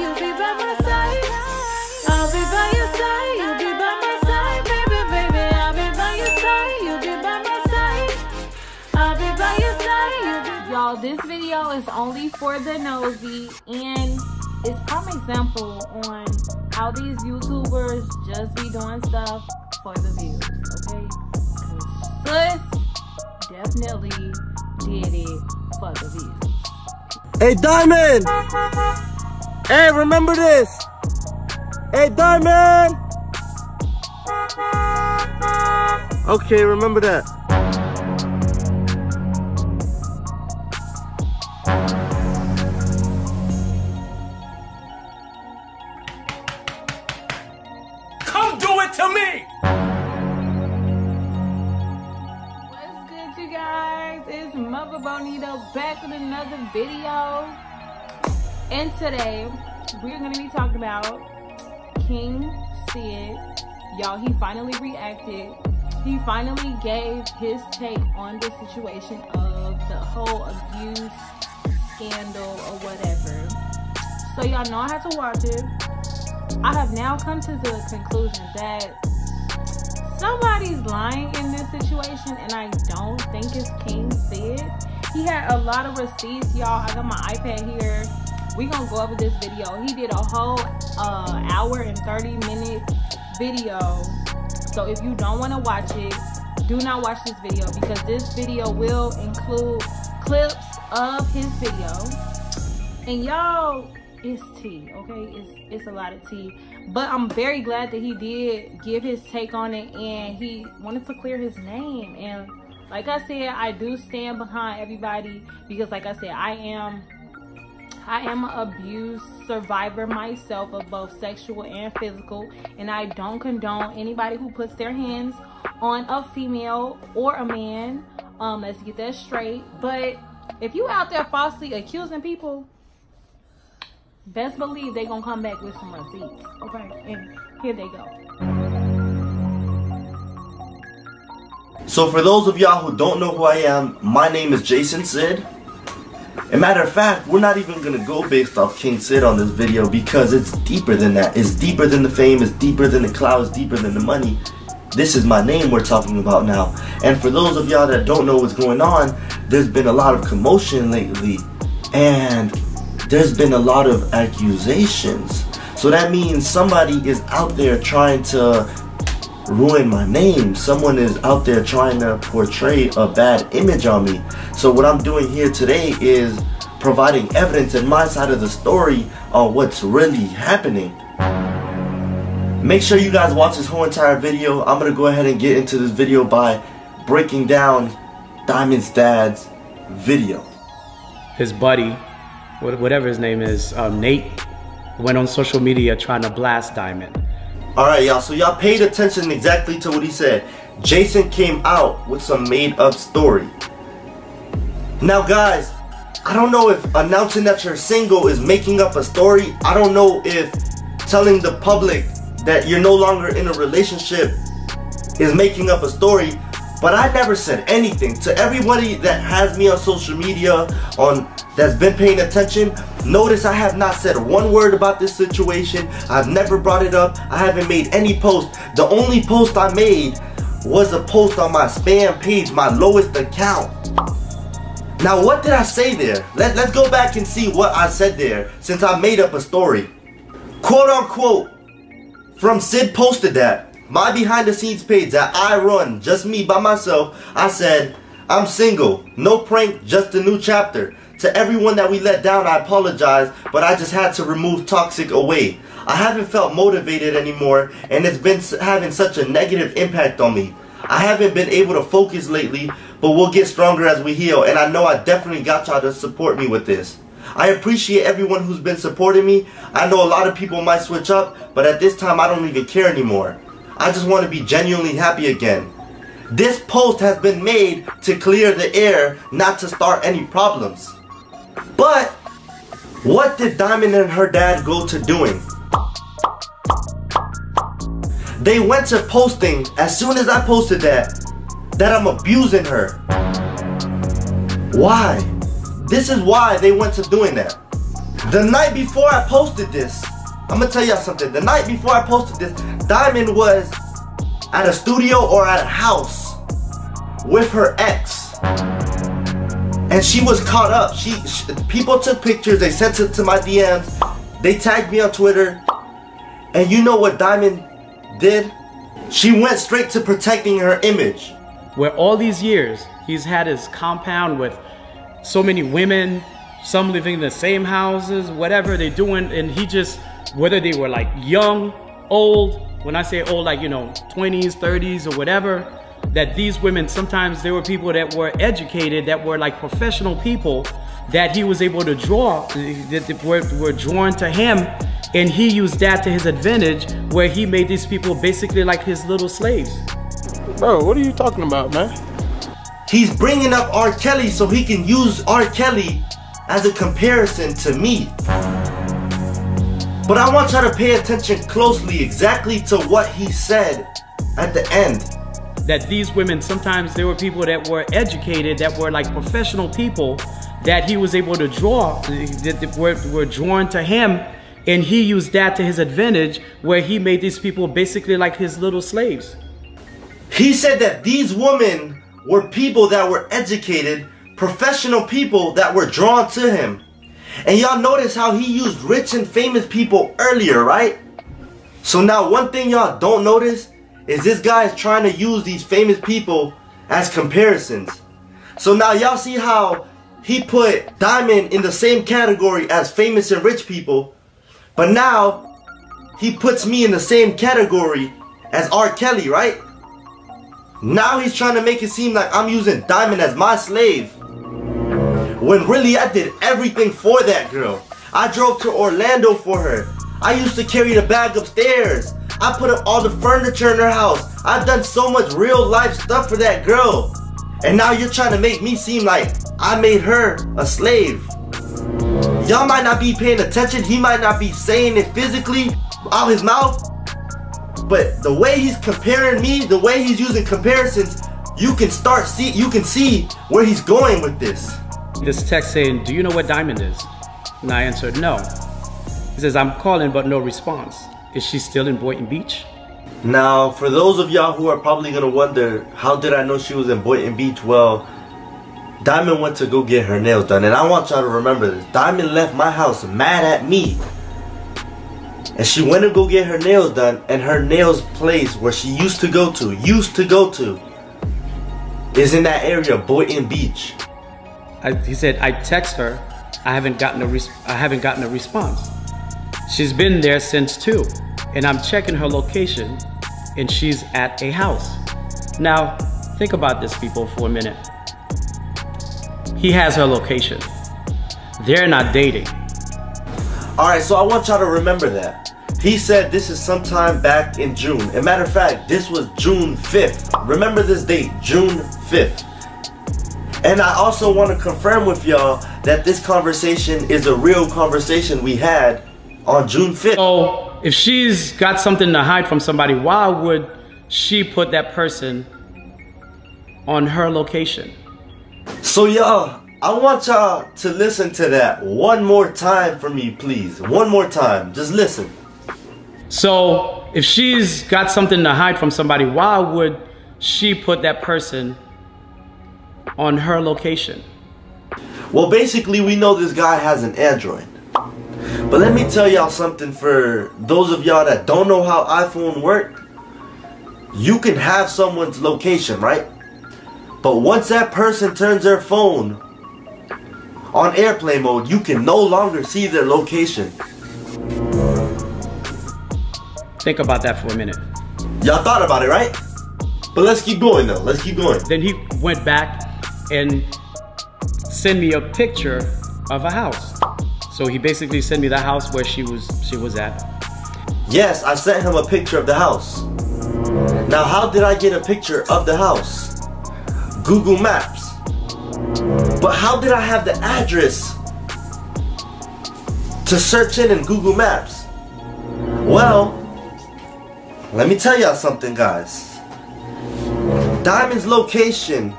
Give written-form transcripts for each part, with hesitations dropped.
you'll be by my side. I'll be by your side, you'll be by my side. Baby, baby, I'll be by your side, you'll be by my side. I'll be by your side, you'll be. Y'all, this video is only for the nosy, and it's prime example on how these YouTubers just be doing stuff for the views, okay? Cause sis definitely did it for the views. Hey, Diamond! Hey, remember this! Hey, Diamond! Okay, remember that. Come do it to me! What's good, you guys? It's Mother Bonito back with another video. And today, we're going to be talking about King Sid. Y'all, he finally reacted. He finally gave his take on the situation of the whole abuse scandal or whatever. So y'all know I had to watch it. I have now come to the conclusion that somebody's lying in this situation, and I don't think it's King Sid. He had a lot of receipts, y'all. I got my iPad here. We gonna go over this video. He did a whole hour and 30-minute video. So if you don't want to watch it, do not watch this video, because this video will include clips of his video. And y'all, it's tea, okay? It's a lot of tea. But I'm very glad that he did give his take on it, and he wanted to clear his name. And like I said, I do stand behind everybody, because like I said, I am an abuse survivor myself, of both sexual and physical, and I don't condone anybody who puts their hands on a female or a man. Let's get that straight. But if you out there falsely accusing people, best believe they gonna come back with some receipts, okay? And here they go. So for those of y'all who don't know who I am, my name is Jason Sid. As a matter of fact, we're not even gonna go based off King Sid on this video, because it's deeper than that. It's deeper than the fame, it's deeper than the clout, it's deeper than the money. This is my name we're talking about now. And for those of y'all that don't know what's going on, there's been a lot of commotion lately, and there's been a lot of accusations. So that means somebody is out there trying to ruin my name. Someone is out there trying to portray a bad image on me. So what I'm doing here today is providing evidence in my side of the story on what's really happening. Make sure you guys watch this whole entire video. I'm gonna go ahead and get into this video by breaking down Diamond's dad's video. His buddy, whatever his name is, Nate, went on social media trying to blast Diamond. Alright y'all, so y'all paid attention exactly to what he said. Jason came out with some made up story. Now guys, I don't know if announcing that you're single is making up a story. I don't know if telling the public that you're no longer in a relationship is making up a story. But I never said anything. To everybody that has me on social media, that's been paying attention, notice I have not said one word about this situation. I've never brought it up. I haven't made any post. The only post I made was a post on my spam page, my lowest account. Now what did I say there? Let's go back and see what I said there, since I made up a story. Quote unquote, from Sid posted that. My behind the scenes page that I run, just me by myself, I said, I'm single, no prank, just a new chapter. To everyone that we let down, I apologize, but I just had to remove toxic away. I haven't felt motivated anymore, and it's been having such a negative impact on me. I haven't been able to focus lately, but we'll get stronger as we heal, and I know I definitely got y'all to support me with this. I appreciate everyone who's been supporting me. I know a lot of people might switch up, but at this time I don't even care anymore. I just want to be genuinely happy again. This post has been made to clear the air, not to start any problems. But what did Diamond and her dad go to doing? They went to posting, as soon as I posted that I'm abusing her. Why? This is why they went to doing that. The night before I posted this, I'm gonna tell y'all something. The night before I posted this, Diamond was at a studio or at a house with her ex. And she was caught up. People took pictures, they sent it to my DMs, they tagged me on Twitter. And you know what Diamond did? She went straight to protecting her image. Where all these years, he's had his compound with so many women, some living in the same houses, whatever they're doing, and he just, whether they were like young, old, when I say old, like, you know, 20s, 30s or whatever, that these women, sometimes they were people that were educated, that were like professional people that he was able to draw, that were drawn to him, and he used that to his advantage, where he made these people basically like his little slaves. Bro, what are you talking about, man? He's bringing up R. Kelly so he can use R. Kelly as a comparison to me. But I want y'all to pay attention closely exactly to what he said at the end. That these women, sometimes they were people that were educated, that were like professional people that he was able to draw, that were drawn to him, and he used that to his advantage, where he made these people basically like his little slaves. He said that these women were people that were educated, professional people that were drawn to him. And y'all notice how he used rich and famous people earlier, right? So now one thing y'all don't notice is this guy is trying to use these famous people as comparisons. So now y'all see how he put Diamond in the same category as famous and rich people, but now he puts me in the same category as R. Kelly, right? Now he's trying to make it seem like I'm using Diamond as my slave, when really I did everything for that girl. I drove to Orlando for her. I used to carry the bag upstairs. I put up all the furniture in her house. I've done so much real life stuff for that girl. And now you're trying to make me seem like I made her a slave. Y'all might not be paying attention. He might not be saying it physically out his mouth. But the way he's comparing me, the way he's using comparisons, you can see where he's going with this. This text saying, "Do you know what Diamond is?" And I answered, "No." He says, "I'm calling but no response. Is she still in Boynton Beach?" Now, for those of y'all who are probably gonna wonder, how did I know she was in Boynton Beach? Well, Diamond went to go get her nails done, and I want y'all to remember this. Diamond left my house mad at me, and she went to go get her nails done, and her nails place where she used to go to, is in that area, Boynton Beach. He said, "I text her. I haven't gotten a response. She's been there since 2, and I'm checking her location, and she's at a house." Now, think about this, people, for a minute. He has her location. They're not dating. Alright, so I want y'all to remember that. He said this is sometime back in June. As a matter of fact, this was June 5th. Remember this date, June 5th. And I also want to confirm with y'all that this conversation is a real conversation we had on June 5th. So if she's got something to hide from somebody, why would she put that person on her location? So y'all, I want y'all to listen to that one more time for me, please. One more time, just listen. So if she's got something to hide from somebody, why would she put that person on her location? Well, basically, we know this guy has an Android. But let me tell y'all something, for those of y'all that don't know how iPhone work. You can have someone's location, right? But once that person turns their phone on airplane mode, you can no longer see their location. Think about that for a minute. Y'all thought about it, right? But let's keep going though, let's keep going. Then he went back and sent me a picture of a house. So he basically sent me the house where she was at. Yes, I sent him a picture of the house. Now, how did I get a picture of the house? Google Maps. But how did I have the address to search in Google Maps? Well, let me tell y'all something, guys. Diamond's location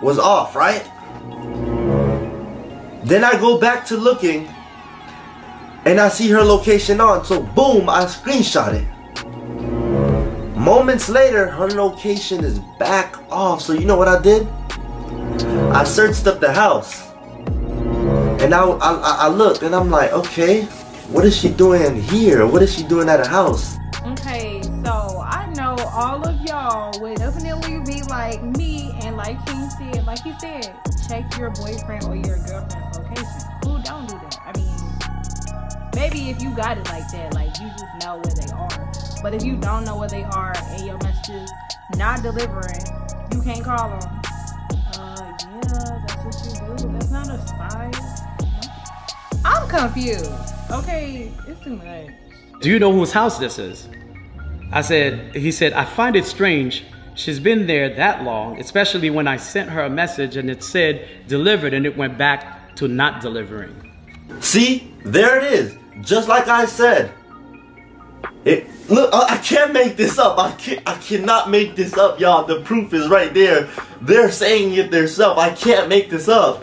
was off, right? Then I go back to looking, and I see her location on, so boom, I screenshot it. Moments later, her location is back off. So you know what I did? I searched up the house, and I looked, and I'm like, okay, what is she doing here? What is she doing at a house? Okay, so I know all of y'all would definitely be like me, and like he said, check your boyfriend or your girlfriend's location. Who don't do that? I mean, maybe if you got it like that, like you just know where they are. But if you don't know where they are and your messages not delivering, you can't call them. Yeah, that's what you do. That's not a spy. I'm confused. Okay, it's too much. Do you know whose house this is? He said, I find it strange. She's been there that long, especially when I sent her a message and it said delivered and it went back to not delivering. See, there it is. Just like I said. Look, I can't make this up. I cannot make this up, y'all. The proof is right there. They're saying it themselves. I can't make this up.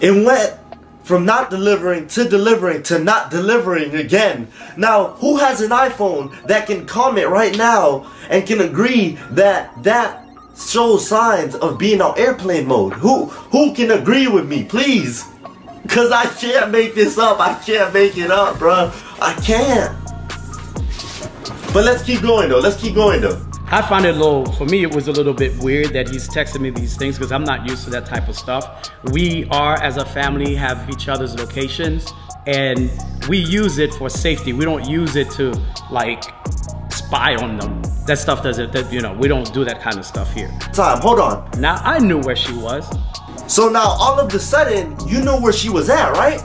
It went from not delivering to not delivering again. Now, who has an iPhone that can comment right now and can agree that that shows signs of being on airplane mode? Who can agree with me, please? Cause I can't make this up. I can't make it up, bro. I can't. But let's keep going though. I find it for me it was a little bit weird that he's texting me these things because I'm not used to that type of stuff. We are, as a family, have each other's locations and we use it for safety. We don't use it to like spy on them. That stuff doesn't, we don't do that kind of stuff here. Hold on. Now I knew where she was. So now all of a sudden, you know where she was at, right?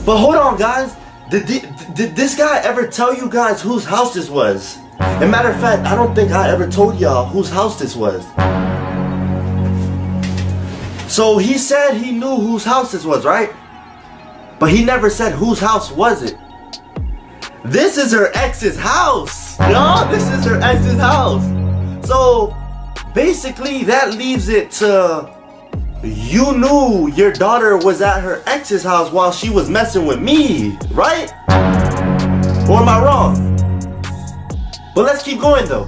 But hold on, guys. Did this guy ever tell you guys whose house this was? As a matter of fact, I don't think I ever told y'all whose house this was. So he said he knew whose house this was, right? But he never said whose house was it. This is her ex's house. Y'all, this is her ex's house. So basically that leaves it to you knew your daughter was at her ex's house while she was messing with me, right? Or am I wrong? But let's keep going though.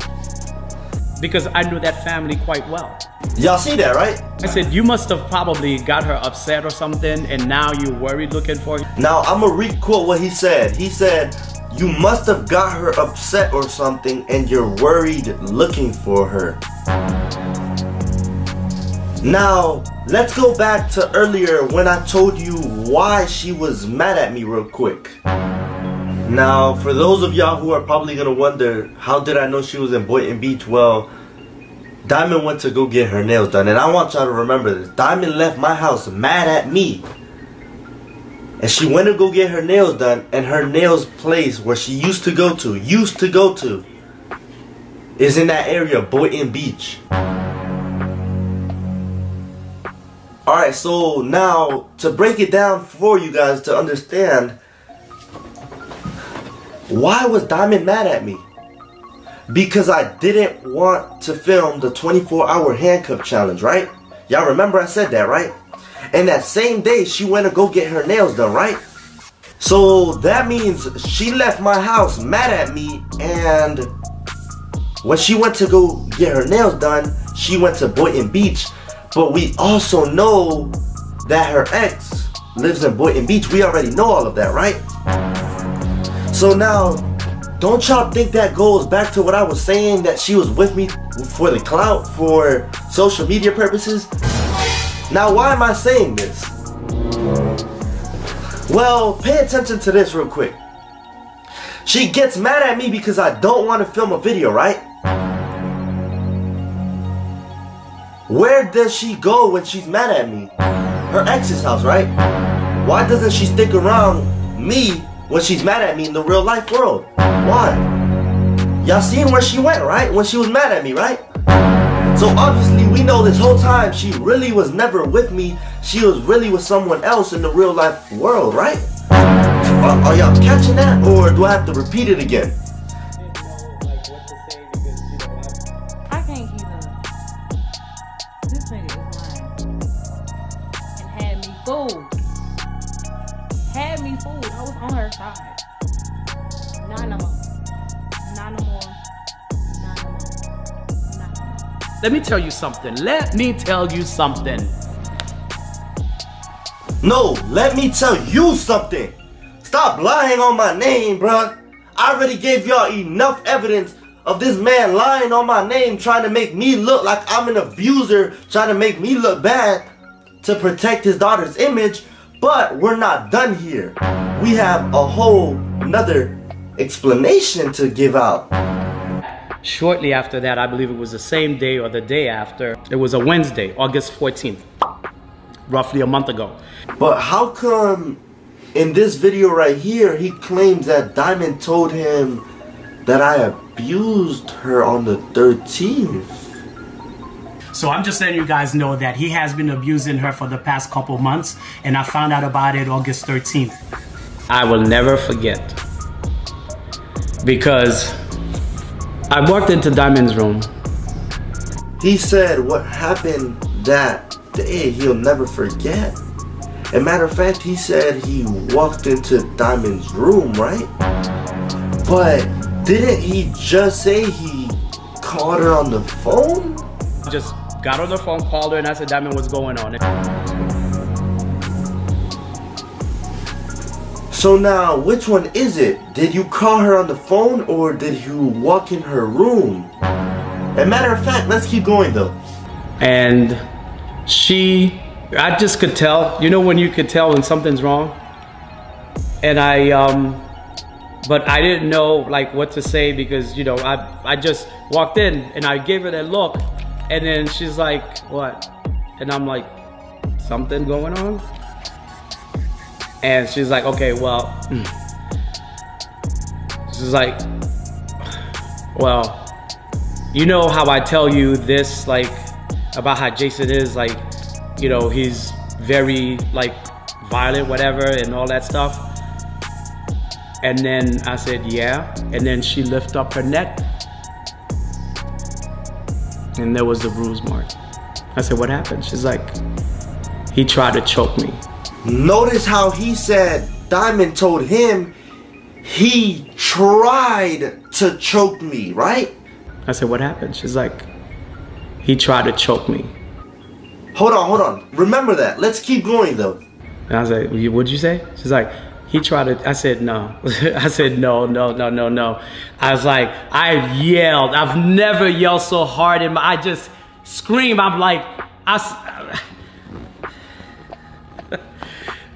Because I knew that family quite well. Y'all see that, right? I said, you must have probably got her upset or something and now you're worried looking for her. Now I'm gonna re-quote what he said. He said, you must have got her upset or something and you're worried looking for her. Now, let's go back to earlier when I told you why she was mad at me real quick. Now, for those of y'all who are probably gonna wonder, how did I know she was in Boynton Beach? Well, Diamond went to go get her nails done, and I want y'all to remember this. Diamond left my house mad at me. And she went to go get her nails done, and her nails place where she used to go to, is in that area, Boynton Beach. Alright, so now, to break it down for you guys to understand, why was Diamond mad at me? Because I didn't want to film the 24-hour handcuff challenge, right? Y'all remember I said that, right? And that same day, she went to go get her nails done, right? So that means she left my house mad at me, and when she went to go get her nails done, she went to Boynton Beach. But we also know that her ex lives in Boynton Beach. We already know all of that, right? So now, don't y'all think that goes back to what I was saying, that she was with me for the clout, for social media purposes? Now, why am I saying this? Well, pay attention to this real quick. She gets mad at me because I don't want to film a video, right? Where does she go when she's mad at me? Her ex's house, right? Why doesn't she stick around me when she's mad at me in the real life world? Why? Y'all seen where she went, right? When she was mad at me, right? So obviously we know this whole time she really was never with me. She was really with someone else in the real life world, right? Are y'all catching that, or do I have to repeat it again? I can't keep up. This nigga is lying and had me fooled. me food. I was on her side. Not no more. Not no more. Not no more. Not no more. Let me tell you something. Let me tell you something. No, let me tell you something. Stop lying on my name, bruh. I already gave y'all enough evidence of this man lying on my name, trying to make me look like I'm an abuser, trying to make me look bad to protect his daughter's image. But we're not done here. We have a whole nother explanation to give out. Shortly after that, I believe it was the same day or the day after, it was a Wednesday, August 14th, roughly a month ago. But how come in this video right here, he claims that Diamond told him that I abused her on the 13th? So I'm just letting you guys know that he has been abusing her for the past couple months, and I found out about it August 13th. I will never forget, because I walked into Diamond's room. He said what happened that day he'll never forget. As a matter of fact, he said he walked into Diamond's room, right? But didn't he just say he called her on the phone? Just got on the phone, called her, and I said, Diamond, what's going on? So now, which one is it? Did you call her on the phone or did you walk in her room? As a matter of fact, let's keep going though. And I just could tell, you know when you could tell when something's wrong? And but I didn't know like what to say, because, you know, I just walked in and I gave her that look, and then she's like, what? And I'm like, something going on? And she's like, okay, well, she's like, well, you know how I tell you this, like, about how Jason is, like, you know, he's very, like, violent, whatever, and all that stuff. And then I said, yeah. And then she lifted up her neck, and there was the bruise mark. I said, what happened? She's like, he tried to choke me. Notice how he said Diamond told him he tried to choke me, right? I said, what happened? She's like, he tried to choke me. Hold on. Remember that. Let's keep going though. And I was like, what'd you say? She's like, he tried to, I said, no. I said, no. I was like, I yelled. I've never yelled so hard in my, I just screamed. I'm like,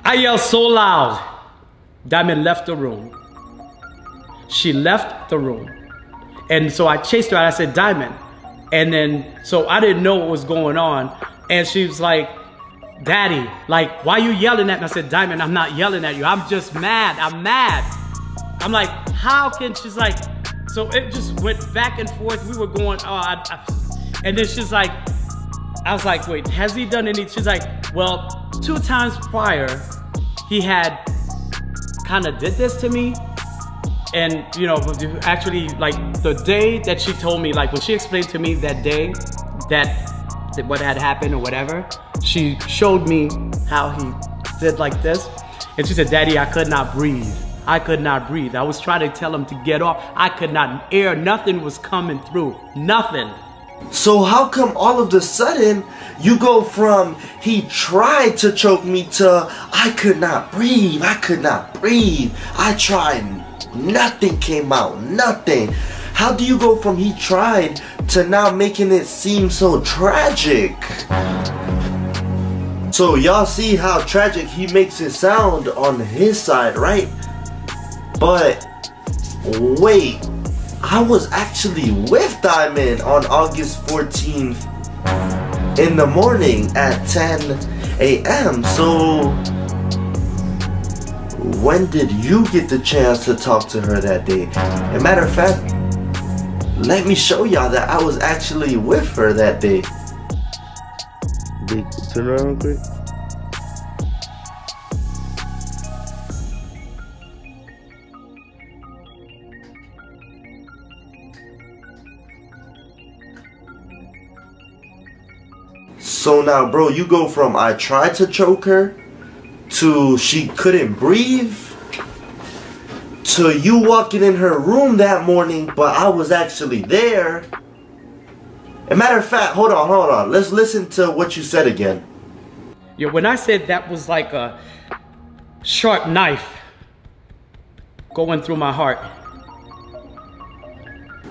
I yelled so loud. Diamond left the room. She left the room. And so I chased her and I said, Diamond. And then, so I didn't know what was going on. And she was like, Daddy, like, why are you yelling at me? I said, Diamond, I'm not yelling at you. I'm just mad. I'm mad. I'm like, how can, she's like, so it just went back and forth. We were going, and then she's like, I was like, wait, has he done any? She's like, well, 2 times prior, he had kind of did this to me. And, you know, actually, like, the day that she told me, like, when she explained to me that day that what had happened or whatever, she showed me how he did like this. And she said, Daddy, I could not breathe. I could not breathe. I was trying to tell him to get off. I could not air. Nothing was coming through. Nothing. So how come all of a sudden you go from he tried to choke me to I could not breathe. I tried. Nothing came out. Nothing. How do you go from he tried to now making it seem so tragic? So y'all see how tragic he makes it sound on his side, right? But wait, I was actually with Diamond on August 14th in the morning at 10 a.m. So when did you get the chance to talk to her that day? As a matter of fact, let me show y'all that I was actually with her that day. Big, turn around quick. So now, bro, you go from I tried to choke her to she couldn't breathe, to you walking in her room that morning, but I was actually there. As a matter of fact, hold on. Let's listen to what you said again. Yeah, when I said that was like a sharp knife going through my heart.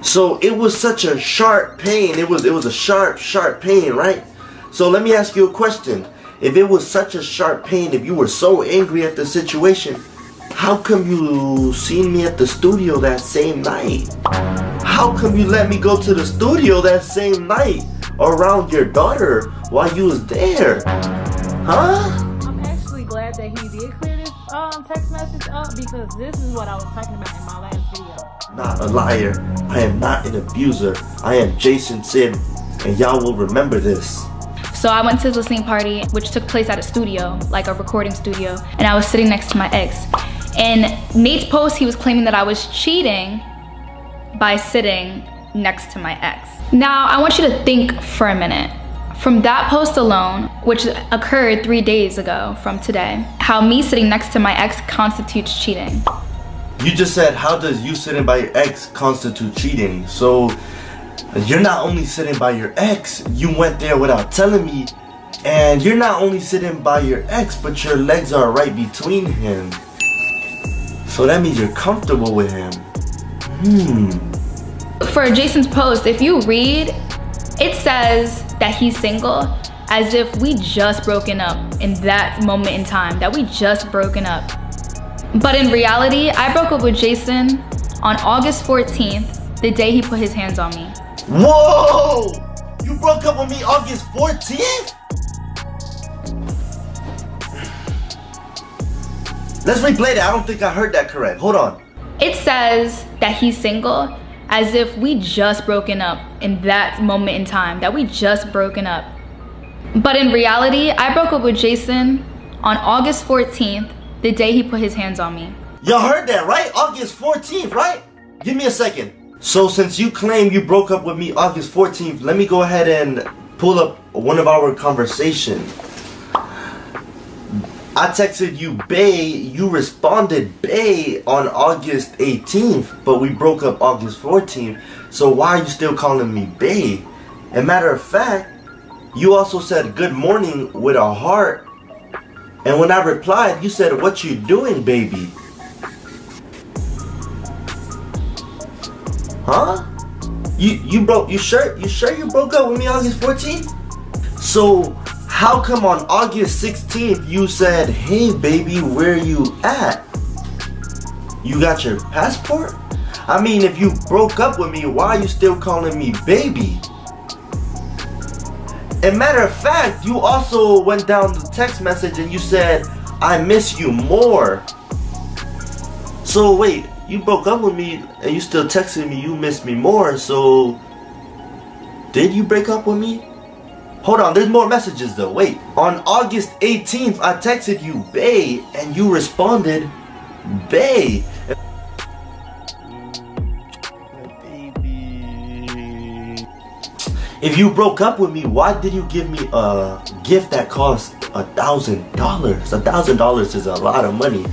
So it was such a sharp pain. It was a sharp pain, right? So let me ask you a question. If it was such a sharp pain, if you were so angry at the situation, how come you seen me at the studio that same night? How come you let me go to the studio that same night around your daughter while you was there? Huh? I'm actually glad that he did clear this text message up, because this is what I was talking about in my last video. Not a liar. I am not an abuser. I am Jason Sid, and y'all will remember this. So I went to his listening party, which took place at a studio, like a recording studio, and I was sitting next to my ex. In Nate's post, he was claiming that I was cheating by sitting next to my ex. Now, I want you to think for a minute. From that post alone, which occurred 3 days ago from today, how me sitting next to my ex constitutes cheating. You just said, how does you sitting by your ex constitute cheating? So you're not only sitting by your ex, you went there without telling me, and you're not only sitting by your ex, but your legs are right between him. So that means you're comfortable with him. For Jason's post, if you read, it says that he's single as if we just broken up in that moment in time, that we just broken up. But in reality, I broke up with Jason on August 14th, the day he put his hands on me. Whoa! You broke up with me August 14th? Let's replay that. I don't think I heard that correct. Hold on. It says that he's single as if we just broken up in that moment in time, that we just broken up. But in reality, I broke up with Jason on August 14th, the day he put his hands on me. Y'all heard that, right? August 14th, right? Give me a second. So since you claim you broke up with me August 14th, let me go ahead and pull up one of our conversations. I texted you bae, you responded bae on August 18th, but we broke up August 14th. So why are you still calling me bae? As a matter of fact, you also said good morning with a heart. And when I replied, you said, what you doing, baby? Huh? You sure you broke up with me August 14th? So how come on August 16th you said, hey baby, where you at? You got your passport? I mean, if you broke up with me, why are you still calling me baby? As a matter of fact, you also went down the text message and you said, I miss you more. So wait, you broke up with me and you still texting me you miss me more, so did you break up with me? Hold on, there's more messages though, wait. On August 18th, I texted you bae and you responded bae. If you broke up with me, why did you give me a gift that cost $1,000? $1,000 is a lot of money,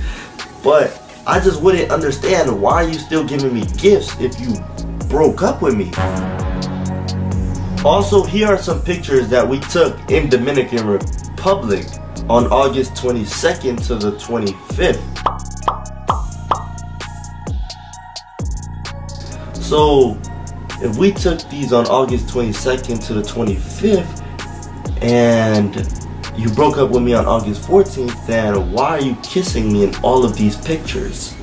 but I just wouldn't understand why you still giving me gifts if you broke up with me. Also, here are some pictures that we took in Dominican Republic on August 22nd to the 25th. So if we took these on August 22nd to the 25th and you broke up with me on August 14th, then why are you kissing me in all of these pictures?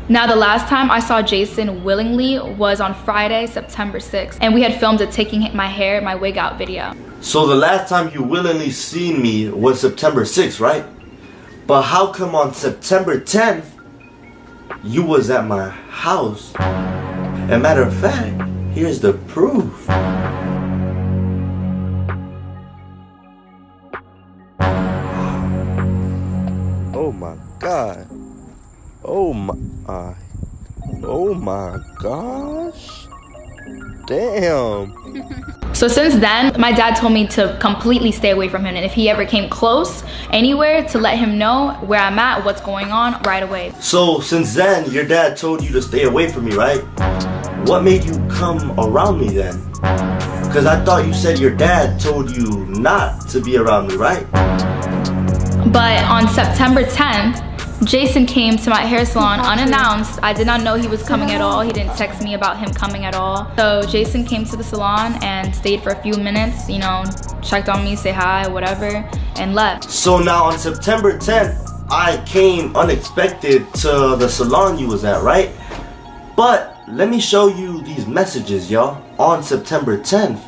Now, the last time I saw Jason willingly was on Friday, September 6th, and we had filmed a taking my wig out video. So the last time you willingly seen me was September 6th, right? But how come on September 10th, you was at my house? As a matter of fact, here's the proof. Oh my God. Oh my gosh. Damn. So since then, my dad told me to completely stay away from him, and if he ever came close anywhere, to let him know where I'm at, what's going on right away. So since then, your dad told you to stay away from me, right? What made you come around me then? Because I thought you said your dad told you not to be around me, right? But on September 10th, Jason came to my hair salon unannounced. I did not know he was coming at all. He didn't text me about him coming at all. So Jason came to the salon and stayed for a few minutes, you know, checked on me, say hi, whatever, and left. So now on September 10th, I came unexpected to the salon you was at, right? But let me show you these messages, y'all, on September 10th.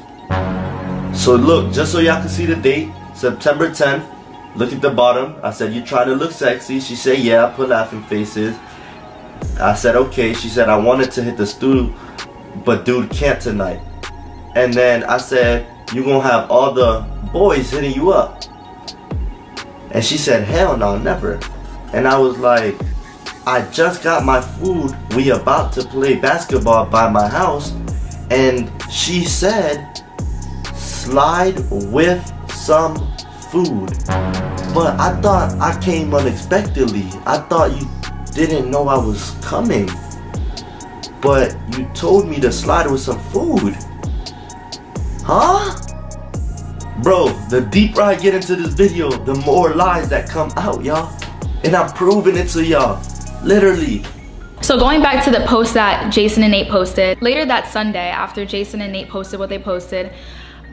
So look, just so y'all can see the date, September 10th. Look at the bottom. I said, you trying to look sexy? She said, yeah. I put laughing faces. I said, okay. She said, I wanted to hit the stool, but dude can't tonight. And then I said, you gonna have all the boys hitting you up? And she said, hell no, never. And I was like, I just got my food. We about to play basketball by my house. And she said, slide with some food. But I thought I came unexpectedly. I thought you didn't know I was coming. But you told me to slide with some food. Huh? Bro, the deeper I get into this video, the more lies that come out, y'all. And I'm proving it to y'all. Literally. So going back to the post that Jason and Nate posted, later that Sunday, after Jason and Nate posted what they posted,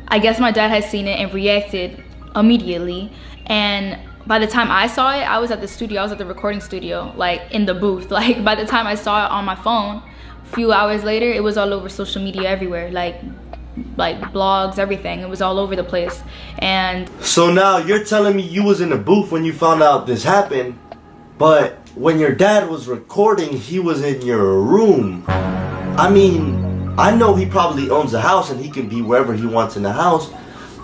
I guess my dad had seen it and reacted immediately. And by the time I saw it, I was at the studio, I was at the recording studio, like in the booth. Like by the time I saw it on my phone, a few hours later, it was all over social media everywhere, like blogs, everything. It was all over the place. And so now you're telling me you was in the booth when you found out this happened, but when your dad was recording, he was in your room. I mean, I know he probably owns a house and he can be wherever he wants in the house.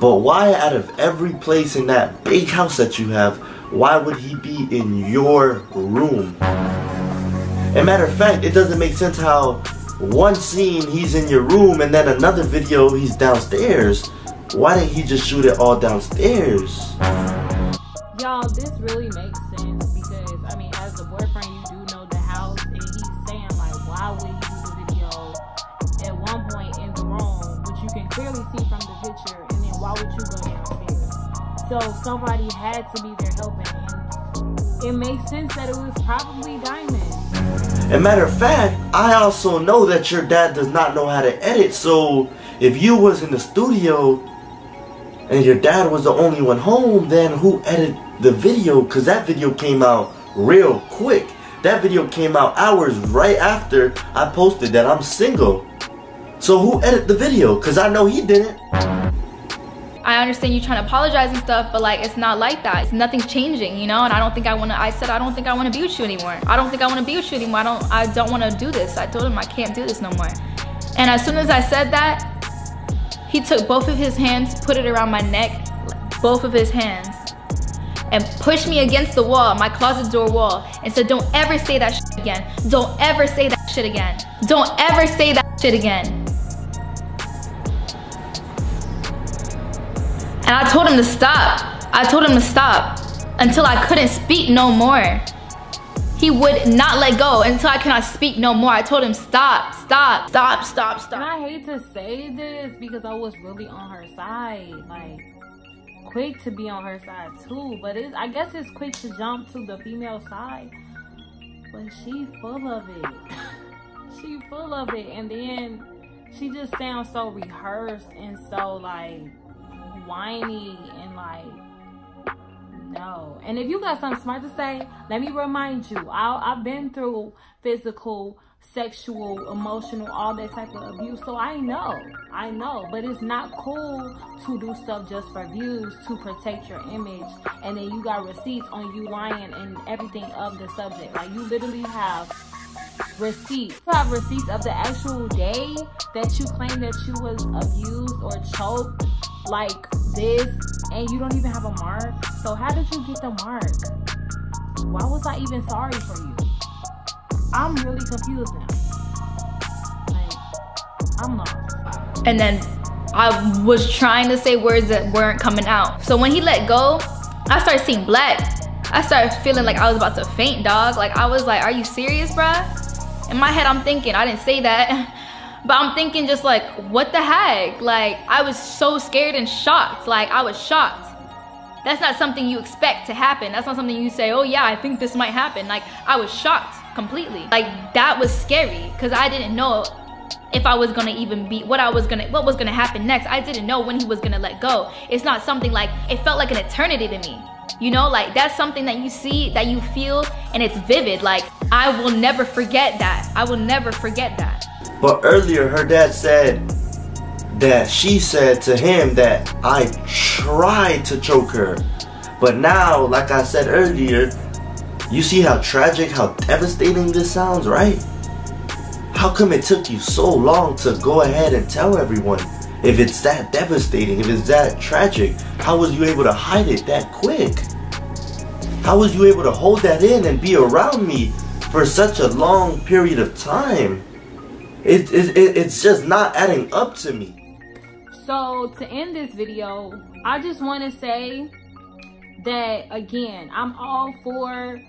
But why out of every place in that big house that you have, why would he be in your room? And matter of fact, it doesn't make sense how one scene he's in your room and then another video he's downstairs. Why didn't he just shoot it all downstairs? Y'all, this really makes sense because, I mean, as a boyfriend, you do know the house, and he's saying, like, why would he do the video at one point in the room, which you can clearly see from the picture, and then why would you go downstairs? So somebody had to be there helping, and it makes sense that it was probably Diamond. And matter of fact, I also know that your dad does not know how to edit, so if you was in the studio and your dad was the only one home, then who edited the video? Because that video came out real quick. That video came out hours right after I posted that I'm single. So who edited the video? Because I know he didn't. I understand you trying to apologize and stuff, but like, it's not like that. It's nothing's changing, you know? And I don't think I wanna, I said I don't think I wanna be with you anymore. I don't think I wanna be with you anymore. I don't wanna do this. I told him I can't do this no more. And as soon as I said that, he took both of his hands, put it around my neck, both of his hands, and pushed me against the wall, my closet door wall, and said, don't ever say that shit again. Don't ever say that shit again. Don't ever say that shit again. And I told him to stop. I told him to stop until I couldn't speak no more. He would not let go until I cannot speak no more. I told him stop, stop, stop, stop, stop. And I hate to say this because I was really on her side, like quick to be on her side too. But I guess it's quick to jump to the female side. But she full of it. She full of it, and then she just sounds so rehearsed and so like whiny and like. No. And if you got something smart to say, let me remind you, I've been through physical, sexual, emotional, all that type of abuse, so I know, but it's not cool to do stuff just for views, to protect your image, and then you got receipts on you lying and everything of the subject. Like, you literally have receipts. You have receipts of the actual day that you claim that you was abused or choked like this, and you don't even have a mark. So how did you get the mark? Why was I even sorry for you? I'm really confused now. Like, I'm lost. And then I was trying to say words that weren't coming out. So when he let go, I started seeing black. I started feeling like I was about to faint, dog. Like, I was like, are you serious, bruh? In my head, I'm thinking, I didn't say that. But I'm thinking just like, what the heck? Like, I was so scared and shocked. Like, I was shocked. That's not something you expect to happen. That's not something you say, oh yeah, I think this might happen. Like, I was shocked completely. Like, that was scary because I didn't know if I was gonna even be, what was gonna happen next. I didn't know when he was gonna let go. It's not something like, it felt like an eternity to me. You know, like, that's something that you see, that you feel, and it's vivid. Like, I will never forget that. I will never forget that. But earlier, her dad said that she said to him that I tried to choke her. But now, like I said earlier, you see how tragic, how devastating this sounds, right? How come it took you so long to go ahead and tell everyone? If it's that devastating, if it's that tragic, how was you able to hide it that quick? How was you able to hold that in and be around me for such a long period of time? It's just not adding up to me. So to end this video, I just want to say that, again, I'm all for,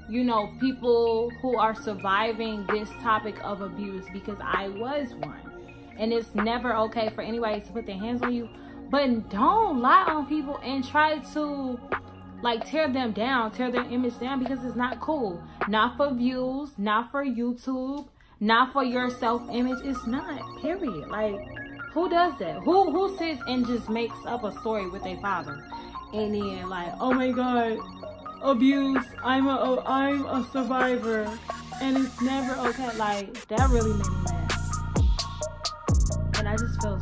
you know, people who are surviving this topic of abuse, because I was one. And it's never okay for anybody to put their hands on you. But don't lie on people and try to, like, tear them down, tear their image down, because it's not cool. Not for views, not for YouTube, not for your self-image. It's not, period. Like, who does that? Who sits and just makes up a story with their father? And then, like, oh my God, abuse, I'm a survivor. And it's never okay. Like, that really made me mad. And I just feel,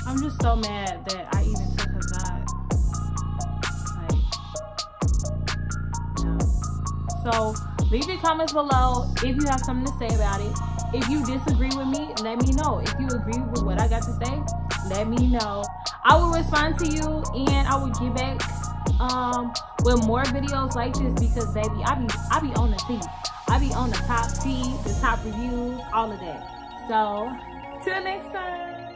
I'm just so mad that I even took her side. Like, no. So leave your comments below if you have something to say about it. If you disagree with me, let me know. If you agree with what I got to say, let me know. I will respond to you, and I will get back with more videos like this, because baby, I be on the tea. I be on the top tea, the top reviews, all of that. So till next time.